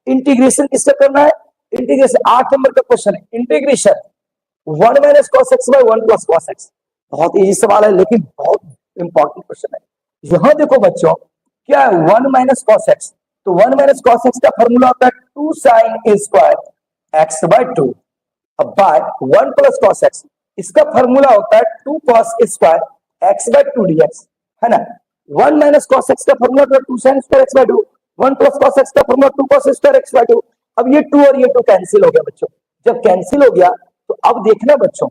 Integration किसका करना है, इंटीग्रेशन 8 नंबर का क्वेश्चन है, integration 1 minus cos x by 1 plus cos x. बहुत इजी सवाल है लेकिन बहुत इंपॉर्टेंट क्वेश्चन है। यहां देखो बच्चों क्या है 1 माइनस कॉस एक्स, तो 1 माइनस कॉस एक्स का फॉर्मूला होता है 2 sine a square x by 2 by 1 plus cos x, इसका फॉर्मूला होता है 2 cos square x by 2 dx, है ना। 1 माइनस कॉस एक्स का फॉर्मूला होता है 2 sine square x by 2, 1 plus cos x का formula 2 cos square x by 2। अब ये 2 और ये 2 कैंसिल हो गया बच्चों, जब कैंसिल हो गया तो अब देखना बच्चों,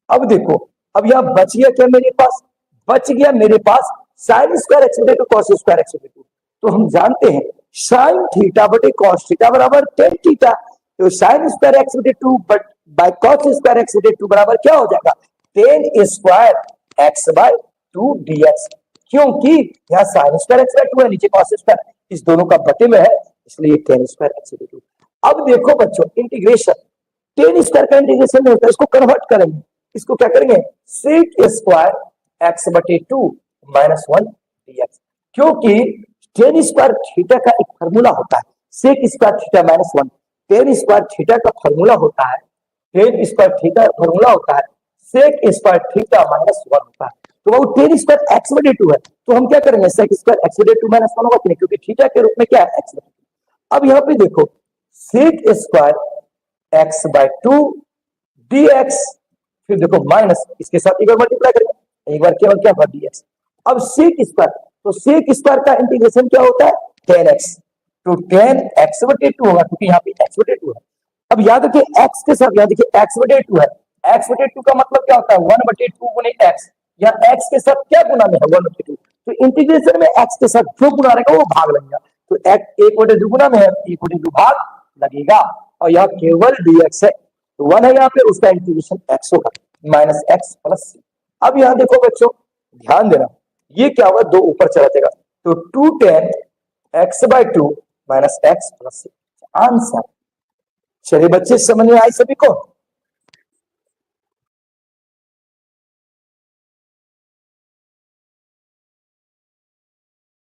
अब देखो अब यहां बच गया क्या मेरे पास, बच गया मेरे पास साइन स्क्वायर एक्स बटे 2 कॉस स्क्वायर एक्स बटे 2। तो हम जानते हैं साइन थीटा बटे कॉस थीटा बराबर tan थीटा, तो साइन स्क्वायर एक्स बटे 2 but by cos square x बटे 2 बराबर क्या हो जाएगा tan square x by 2 dx, क्योंकि यहाँ साइन स्क्वायर एक्स बाय 2 है, नीचे कॉस स्क्वायर, इस दोनों का बटे में है इसलिए tan स्क्वायर एक्स बटे 2। अब देखो बच्चों इंटीग्रेशन tan स्क्वायर का इंटीग्रेशन होता है, इसको कन्वर्ट करेंगे, इसको क्या करेंगे sec स्क्वायर एक्स बटे 2 माइनस 1 dx, क्योंकि tan स्क्वायर थीटा का एक फॉर्मूला होता है sec square theta minus 1, tan square theta का फॉर्मूला होता है, tan स्क्वायर थीटा फॉर्मूला होता है sec स्क्वायर थीटा माइनस 1 होता है, तो वो tan स्क्वायर एक्स बटे 2 है, तो हम क्या करेंगे sec स्क्वायर एक्स बटे 2 माइनस 1 होगा क्योंकि थीटा के रूप में क्या है एक्स बटे 2। अब यहाँ पे देखो sec square x by 2 dx, फिर देखो माइनस इसके साथ एक बार मल्टीप्लाई करेंगे, एक बार केवल क्या होगा dx। अब sec स्क्वायर, तो sec स्क्वायर का इंटीग्रेशन क्या होता है tan x, तो tan x बटे 2 होगा क्योंकि यहाँ पे x बटे 2 है। अब याद रखिए x के साथ, याद रखिए x बटे 2 है, x बटे 2 का मतलब क्या होता है 1 बटे 2 गुने x, या x के साथ क्या गुना में है 1 बटे 2, तो इंटीग्रेशन में x के साथ जो गुना रहेगा वो भाग लगेगा, तो x 1 बटे 2 गुना में है 1 बटे 2 भाग लगेगा, और यहाँ केवल dx है तो 1 है यहाँ पे, उसका इंटीग्रेशन x होगा माइनस एक्स प्लस सी। अब यहाँ देखो बच्चों ध्यान देना, ये क्या होगा 2 ऊपर चला जाएगा, तो 2 tan x by 2 minus x plus c answer. चलिए बच्चे समझ में आई सभी को।